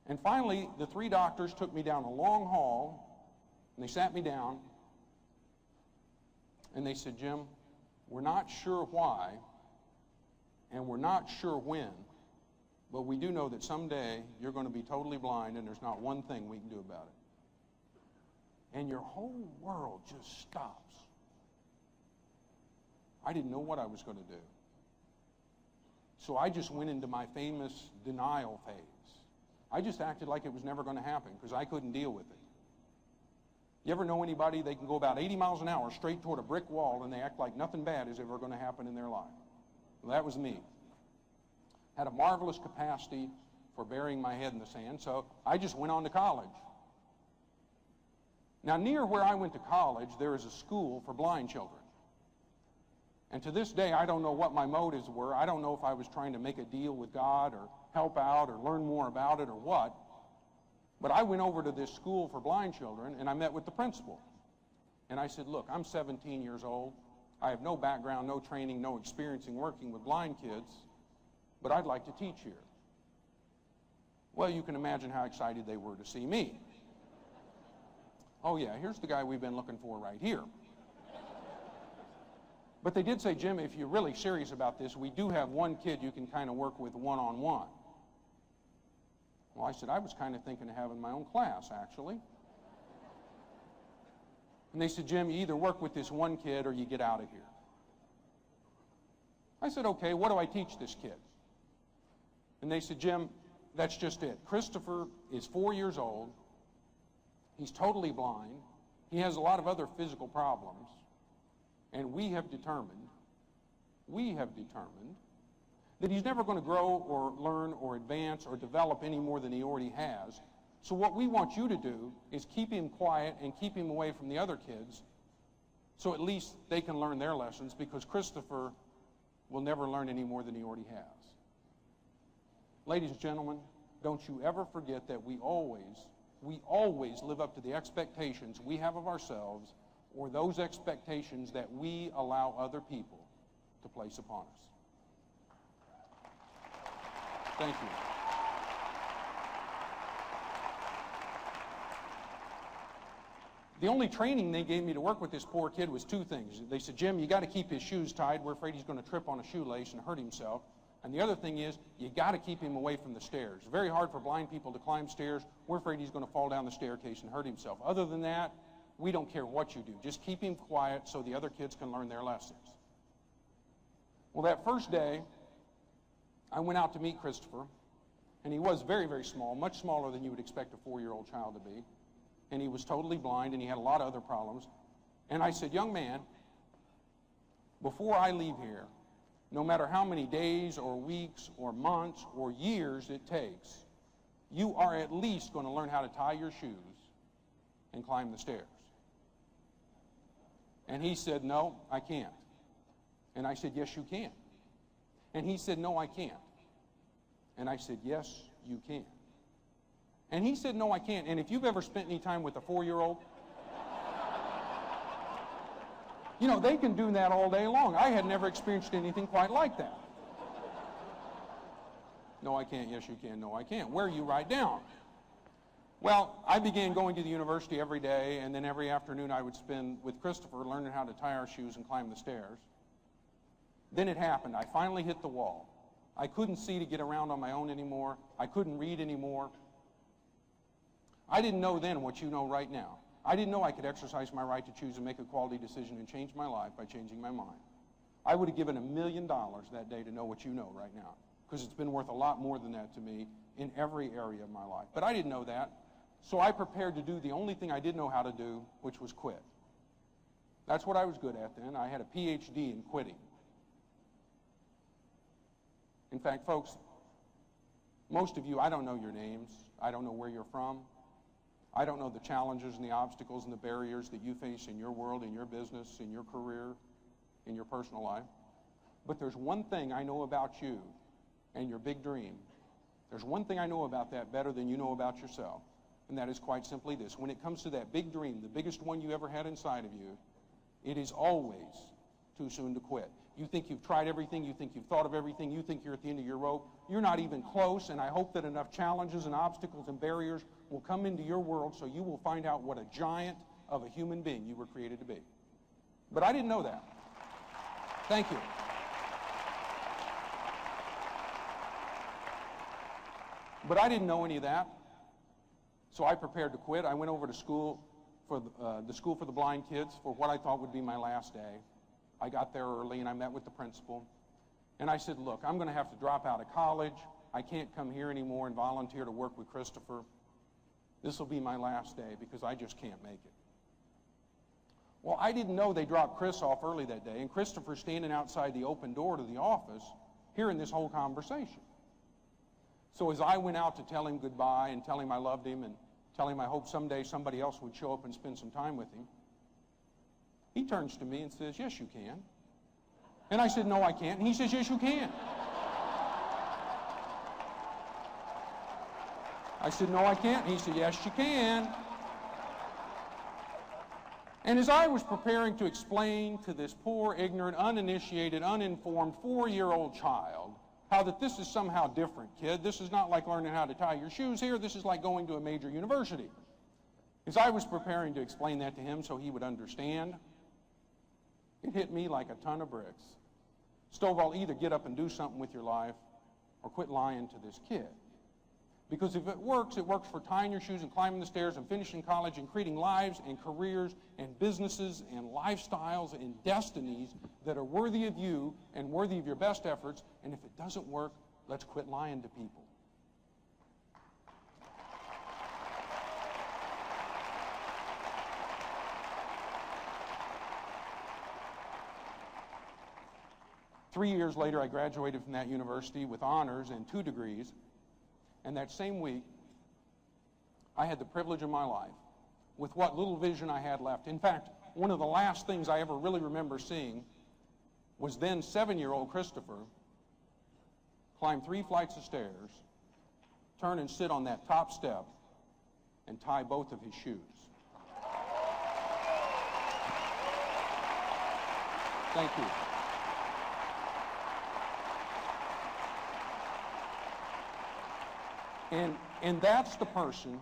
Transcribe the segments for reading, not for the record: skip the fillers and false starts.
And finally, the 3 doctors took me down a long hall, and they sat me down, and they said, Jim, we're not sure why, and we're not sure when, but we do know that someday you're going to be totally blind, and there's not one thing we can do about it. And your whole world just stops. I didn't know what I was going to do. So I just went into my famous denial phase. I just acted like it was never going to happen because I couldn't deal with it. You ever know anybody, they can go about 80 miles an hour straight toward a brick wall and they act like nothing bad is ever going to happen in their life? Well, that was me. Had a marvelous capacity for burying my head in the sand, so I just went on to college. Now, near where I went to college, there is a school for blind children. And to this day, I don't know what my motives were. I don't know if I was trying to make a deal with God or help out or learn more about it or what. But I went over to this school for blind children, and I met with the principal. And I said, look, I'm 17 years old. I have no background, no training, no experience in working with blind kids, but I'd like to teach here. Well, you can imagine how excited they were to see me. Oh, yeah, here's the guy we've been looking for right here. But they did say, Jim, if you're really serious about this, we do have one kid you can kind of work with one-on-one. Well, I said, I was kind of thinking of having my own class, actually. And they said, Jim, you either work with this one kid or you get out of here. I said, okay, what do I teach this kid? And they said, Jim, that's just it. Christopher is 4 years old. He's totally blind. He has a lot of other physical problems. And we have determined that he's never going to grow or learn or advance or develop any more than he already has. So what we want you to do is keep him quiet and keep him away from the other kids so at least they can learn their lessons, because Christopher will never learn any more than he already has. Ladies and gentlemen, don't you ever forget that we always live up to the expectations we have of ourselves or those expectations that we allow other people to place upon us. Thank you. The only training they gave me to work with this poor kid was 2 things. They said, Jim, you got to keep his shoes tied. We're afraid he's going to trip on a shoelace and hurt himself. And the other thing is, you got to keep him away from the stairs. It's very hard for blind people to climb stairs. We're afraid he's going to fall down the staircase and hurt himself. Other than that, we don't care what you do. Just keep him quiet so the other kids can learn their lessons. Well, that first day, I went out to meet Christopher, and he was very, very small, much smaller than you would expect a 4-year-old child to be. And he was totally blind, and he had a lot of other problems. And I said, young man, before I leave here, no matter how many days or weeks or months or years it takes, you are at least going to learn how to tie your shoes and climb the stairs. And he said, no, I can't. And I said, yes, you can. And he said, no, I can't. And I said, yes, you can. And he said, no, I can't. And if you've ever spent any time with a 4-year-old, you know, they can do that all day long. I had never experienced anything quite like that. No, I can't. Yes, you can. No, I can't. Where are you? Right down. Well, I began going to the university every day, and then every afternoon I would spend with Christopher learning how to tie our shoes and climb the stairs. Then it happened. I finally hit the wall. I couldn't see to get around on my own anymore. I couldn't read anymore. I didn't know then what you know right now. I didn't know I could exercise my right to choose and make a quality decision and change my life by changing my mind. I would have given $1 million that day to know what you know right now, because it's been worth a lot more than that to me in every area of my life. But I didn't know that. So I prepared to do the only thing I did know how to do, which was quit. That's what I was good at then. I had a PhD in quitting. In fact, folks, most of you, I don't know your names. I don't know where you're from. I don't know the challenges and the obstacles and the barriers that you face in your world, in your business, in your career, in your personal life. But there's one thing I know about you and your big dream. There's one thing I know about that better than you know about yourself. And that is quite simply this. When it comes to that big dream, the biggest one you ever had inside of you, it is always too soon to quit. You think you've tried everything, you think you've thought of everything, you think you're at the end of your rope. You're not even close, and I hope that enough challenges and obstacles and barriers will come into your world so you will find out what a giant of a human being you were created to be. But I didn't know that. Thank you. But I didn't know any of that, so I prepared to quit. I went over to school for the School for the Blind Kids for what I thought would be my last day. I got there early, and I met with the principal. And I said, look, I'm going to have to drop out of college. I can't come here anymore and volunteer to work with Christopher. This will be my last day because I just can't make it. Well, I didn't know they dropped Chris off early that day, and Christopher's standing outside the open door to the office hearing this whole conversation. So as I went out to tell him goodbye and tell him I loved him and tell him I hope someday somebody else would show up and spend some time with him, he turns to me and says, yes, you can. And I said, no, I can't. And he says, yes, you can. I said, no, I can't. And he said, yes, you can. And as I was preparing to explain to this poor, ignorant, uninitiated, uninformed 4-year-old child how that this is somehow different, kid. This is not like learning how to tie your shoes here. This is like going to a major university. As I was preparing to explain that to him so he would understand, it hit me like a ton of bricks. Stovall, either get up and do something with your life or quit lying to this kid. Because if it works for tying your shoes and climbing the stairs and finishing college and creating lives and careers and businesses and lifestyles and destinies that are worthy of you and worthy of your best efforts. And if it doesn't work, let's quit lying to people. Three years later, I graduated from that university with honors and 2 degrees. And that same week, I had the privilege of my life, with what little vision I had left. In fact, one of the last things I ever really remember seeing was then 7-year-old Christopher climb 3 flights of stairs, turn and sit on that top step, and tie both of his shoes. Thank you. And that's the person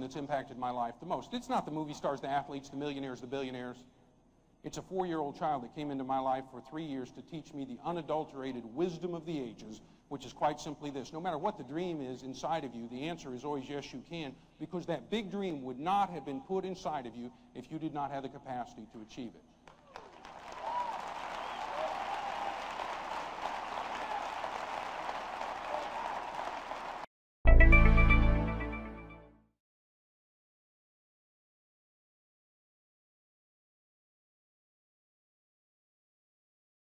that's impacted my life the most. It's not the movie stars, the athletes, the millionaires, the billionaires. It's a 4-year-old child that came into my life for 3 years to teach me the unadulterated wisdom of the ages, which is quite simply this. No matter what the dream is inside of you, the answer is always yes, you can, because that big dream would not have been put inside of you if you did not have the capacity to achieve it.